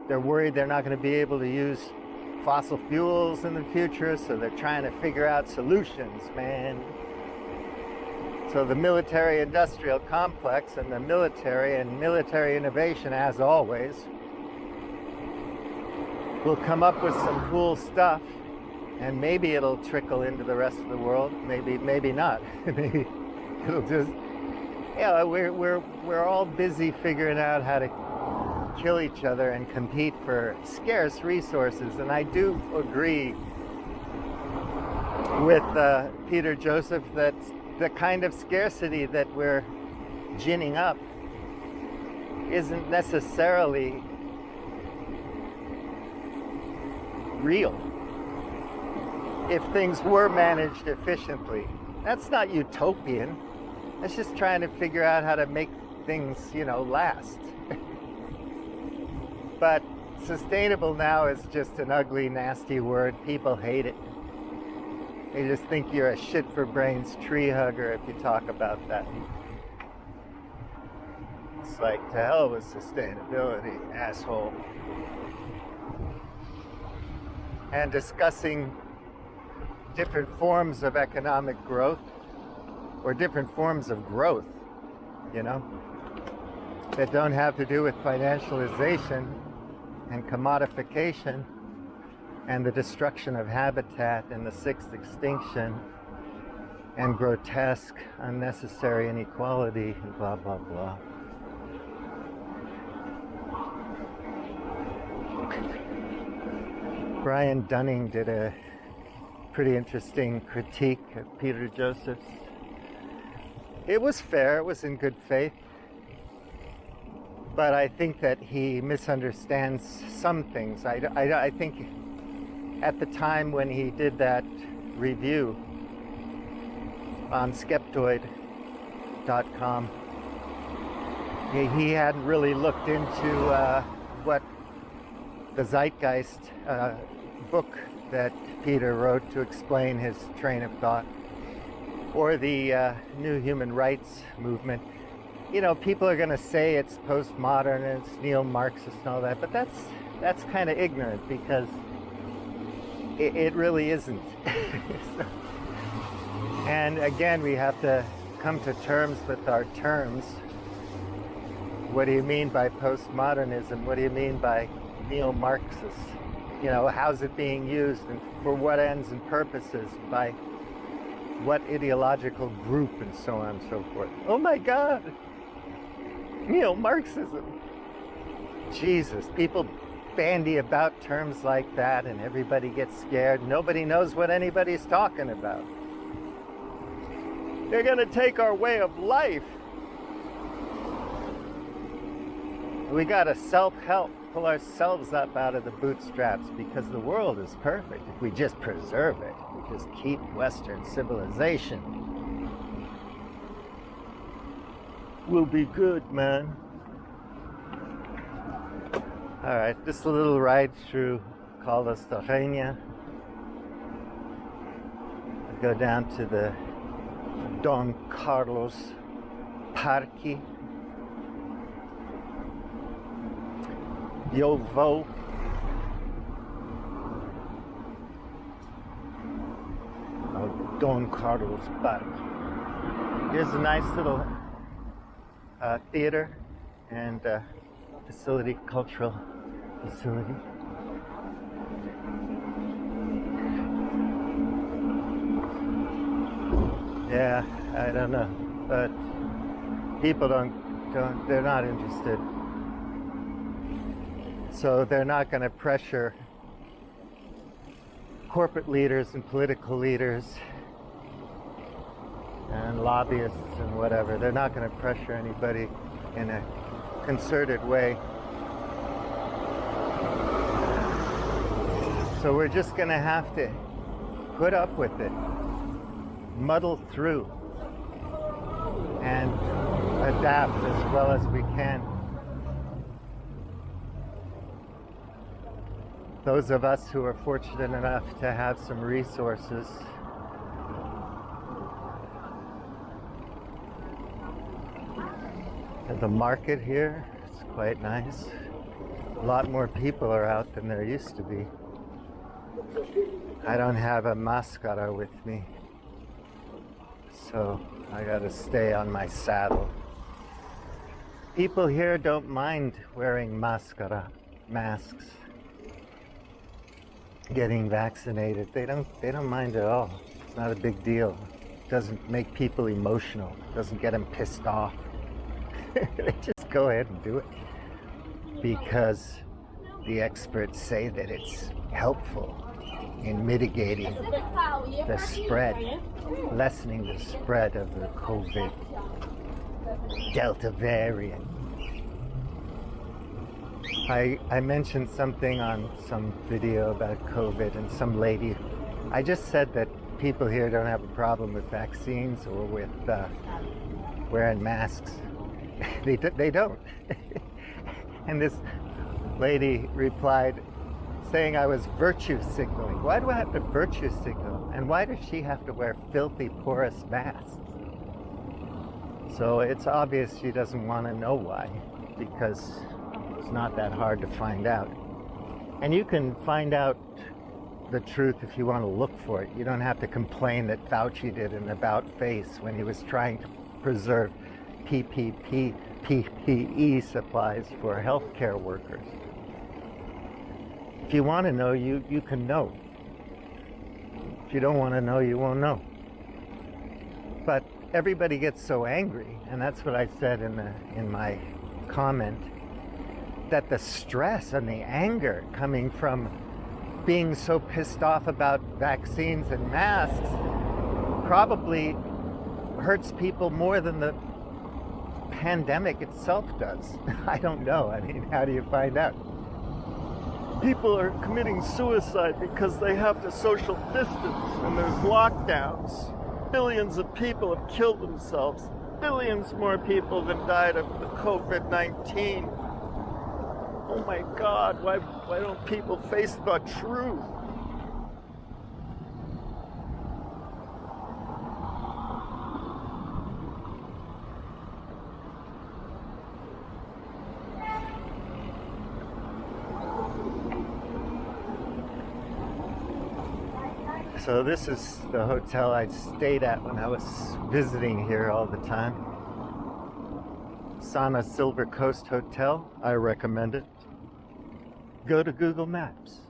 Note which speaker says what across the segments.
Speaker 1: they're worried they're not going to be able to use fossil fuels in the future, so they're trying to figure out solutions, man. So the military-industrial complex and the military and military innovation, as always, will come up with some cool stuff, and maybe it'll trickle into the rest of the world. Maybe not. Maybe it'll just, yeah. We're all busy figuring out how to kill each other and compete for scarce resources, and I do agree with Peter Joseph that the kind of scarcity that we're ginning up isn't necessarily real if things were managed efficiently. That's not utopian. That's just trying to figure out how to make things, last. But sustainable now is just an ugly, nasty word. People hate it. They just think you're a shit-for-brains tree hugger if you talk about that. It's like, to hell with sustainability, asshole. And discussing different forms of economic growth, or different forms of growth, that don't have to do with financialization and commodification and the destruction of habitat and the sixth extinction and grotesque, unnecessary inequality and blah, blah, blah. Brian Dunning did a pretty interesting critique of Peter Joseph's. It was fair, it was in good faith, but I think that he misunderstands some things. I think at the time when he did that review on scapegoating.com, he hadn't really looked into what the Zeitgeist book that Peter wrote to explain his train of thought, or the new human rights movement. People are going to say it's postmodern and it's neo-Marxist and all that, but that's kind of ignorant, because it really isn't. And again, we have to come to terms with our terms. What do you mean by postmodernism? What do you mean by neo-Marxist? How's it being used, and for what ends and purposes, by what ideological group, and so on and so forth. Oh my God! Neo-Marxism. Jesus, people bandy about terms like that and everybody gets scared. Nobody knows what anybody's talking about. They're gonna take our way of life. We gotta self-help, pull ourselves up out of the bootstraps, because the world is perfect if we just preserve it. We just keep Western civilization. We'll be good, man. All right, just a little ride through Caldas-Torreña. I go down to the Don Carlos Parque. Eu vou. Don Carlos Parque. Here's a nice little theater and facility, cultural facility. Yeah, I don't know, but people they're not interested. So they're not going to pressure corporate leaders and political leaders and lobbyists and whatever. They're not going to pressure anybody in a concerted way. So we're just going to have to put up with it, muddle through, and adapt as well as we can. Those of us who are fortunate enough to have some resources the market here, it's quite nice. A lot more people are out than there used to be. I don't have a mascara with me, so I gotta stay on my saddle. People here don't mind wearing masks, getting vaccinated. They don't mind at all. It's not a big deal. It doesn't make people emotional. It doesn't get them pissed off. They just go ahead and do it because the experts say that it's helpful in mitigating the spread, lessening the spread of the COVID Delta variant. I mentioned something on some video about COVID, and some lady, I just said that people here don't have a problem with vaccines or with wearing masks. They don't. And this lady replied saying I was virtue signaling. Why do I have to virtue signal? And why does she have to wear filthy, porous masks? So it's obvious she doesn't want to know why, because it's not that hard to find out. And you can find out the truth if you want to look for it. You don't have to complain that Fauci did an about-face when he was trying to preserve PPE supplies for healthcare workers. If you want to know, you can know. If you don't want to know, you won't know. But everybody gets so angry, and that's what I said in my comment, that the stress and the anger coming from being so pissed off about vaccines and masks probably hurts people more than the pandemic itself does. I don't know. I mean, how do you find out? People are committing suicide because they have to social distance and there's lockdowns. Billions of people have killed themselves. Billions more people than died of the COVID-19. Oh my God, why don't people face the truth? So this is the hotel I stayed at when I was visiting here all the time. Sana Silver Coast Hotel. I recommend it. Go to Google Maps.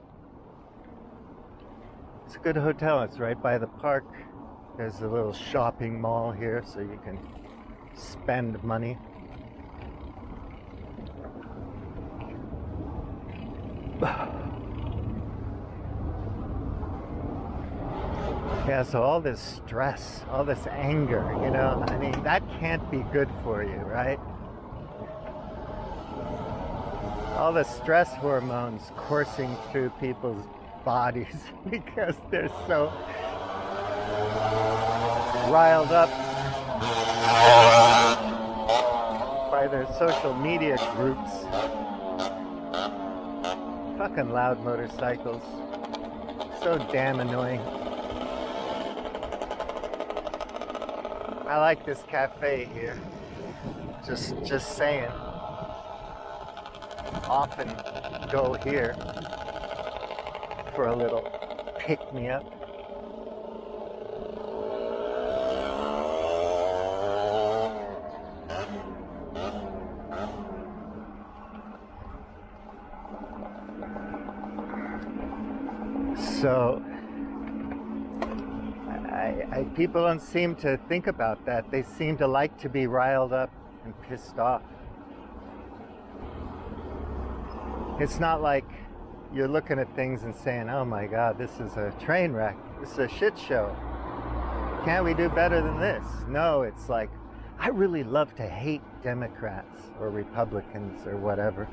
Speaker 1: It's a good hotel. It's right by the park. There's a little shopping mall here so you can spend money. Yeah, so all this stress, all this anger, you know, I mean, that can't be good for you, right? All the stress hormones coursing through people's bodies because they're so riled up by their social media groups. Fucking loud motorcycles. So damn annoying. I like this cafe here. Just saying. Often go here for a little pick-me-up. So people don't seem to think about that. They seem to like to be riled up and pissed off. It's not like you're looking at things and saying, oh my God, this is a train wreck. This is a shit show. Can't we do better than this? No, it's like, I really love to hate Democrats or Republicans or whatever.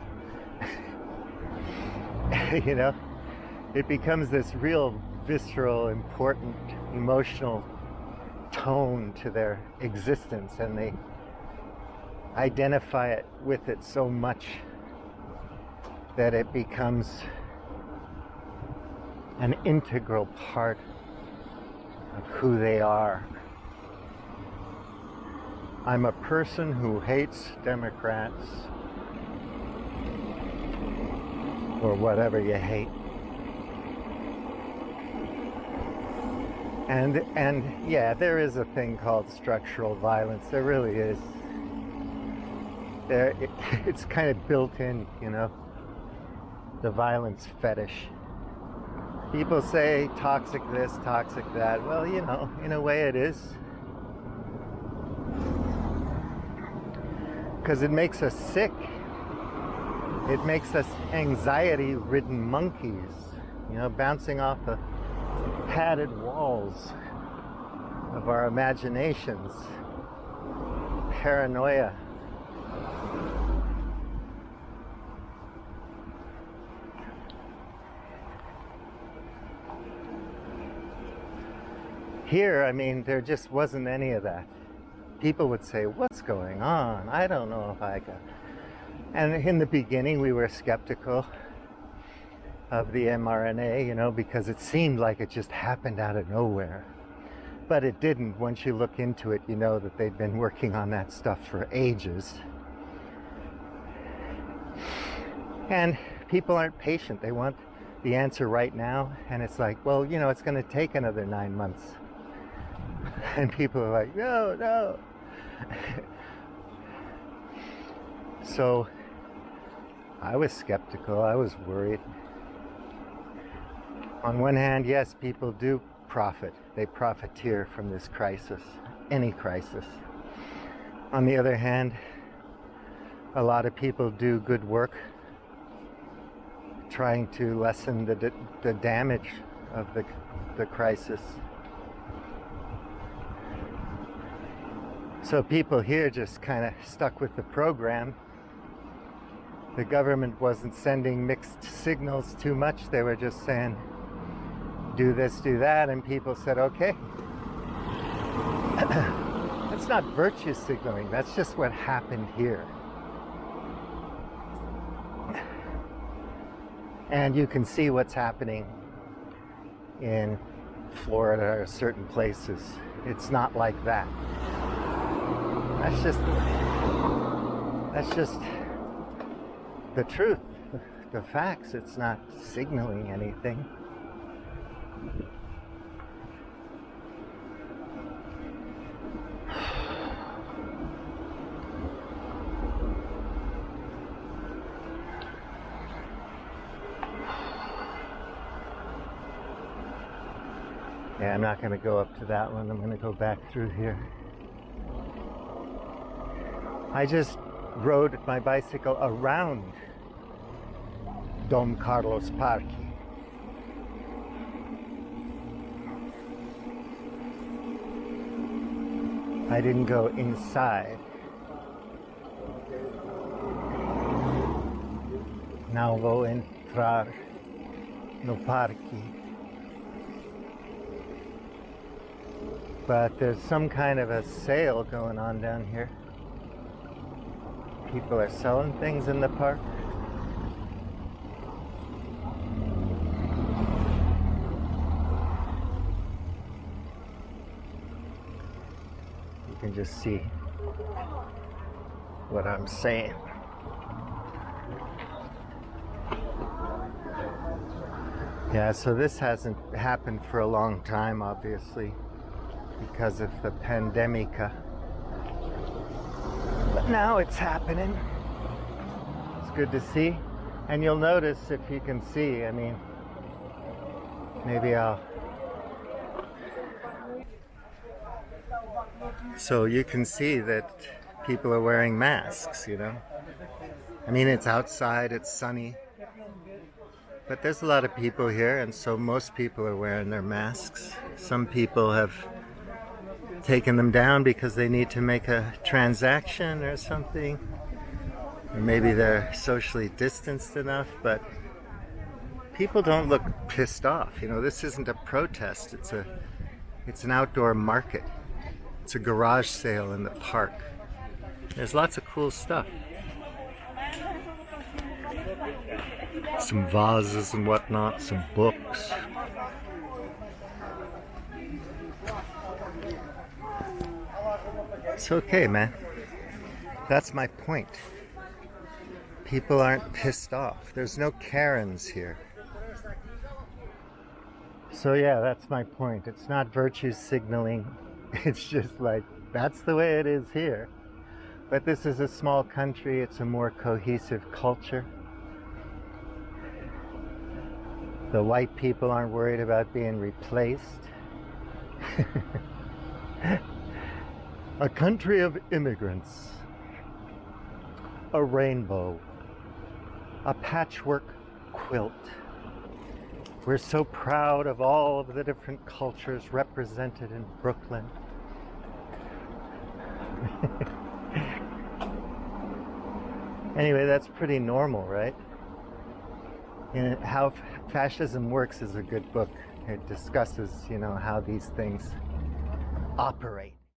Speaker 1: You know, it becomes this real visceral, important, emotional tone to their existence, and they identify it with it so much that it becomes an integral part of who they are. I'm a person who hates Democrats or whatever you hate. And yeah, there is a thing called structural violence. There really is. It's kind of built in, you know, the violence fetish. People say toxic this, toxic that. Well, you know, in a way it is. Because it makes us sick. It makes us anxiety-ridden monkeys, you know, bouncing off the padded walls of our imaginations. Paranoia. Here, I mean, there just wasn't any of that. People would say, what's going on? I don't know if I can. And in the beginning, we were skeptical of the mRNA, you know, because it seemed like it just happened out of nowhere. But it didn't. Once you look into it, you know that they've been working on that stuff for ages. And people aren't patient. They want the answer right now. And it's like, well, you know, it's going to take another 9 months. And people are like, no, no. So I was skeptical. I was worried. On one hand, yes, people do profit. They profiteer from this crisis, any crisis. On the other hand, a lot of people do good work trying to lessen the damage of the crisis. So people here just kind of stuck with the program. The government wasn't sending mixed signals too much. They were just saying, do this, do that, and people said, okay. That's not virtue signaling. That's just what happened here. And you can see what's happening in Florida or certain places. It's not like that. That's just the truth, the facts. It's not signaling anything. Yeah, I'm not going to go up to that one. I'm going to go back through here. I just rode my bicycle around Dom Carlos Parque. I didn't go inside. Now vou entrar no parque. But there's some kind of a sale going on down here. People are selling things in the park. You can just see what I'm saying. Yeah, so this hasn't happened for a long time, obviously, because of the pandemica. But now it's happening. It's good to see. And you'll notice, if you can see, I mean, maybe I'll... So you can see that people are wearing masks, you know. I mean, it's outside, it's sunny. But there's a lot of people here, and so most people are wearing their masks. Some people have taken them down because they need to make a transaction or something. Or maybe they're socially distanced enough, but people don't look pissed off. You know, this isn't a protest. It's an outdoor market. It's a garage sale in the park. There's lots of cool stuff. Some vases and whatnot, some books. It's okay, man. That's my point. People aren't pissed off. There's no Karens here. So yeah, that's my point. It's not virtue signaling. It's just like, that's the way it is here. But this is a small country. It's a more cohesive culture. The white people aren't worried about being replaced. A country of immigrants. A rainbow. A patchwork quilt. We're so proud of all of the different cultures represented in Brooklyn. Anyway, that's pretty normal, right? And How Fascism Works is a good book. It discusses, how these things operate.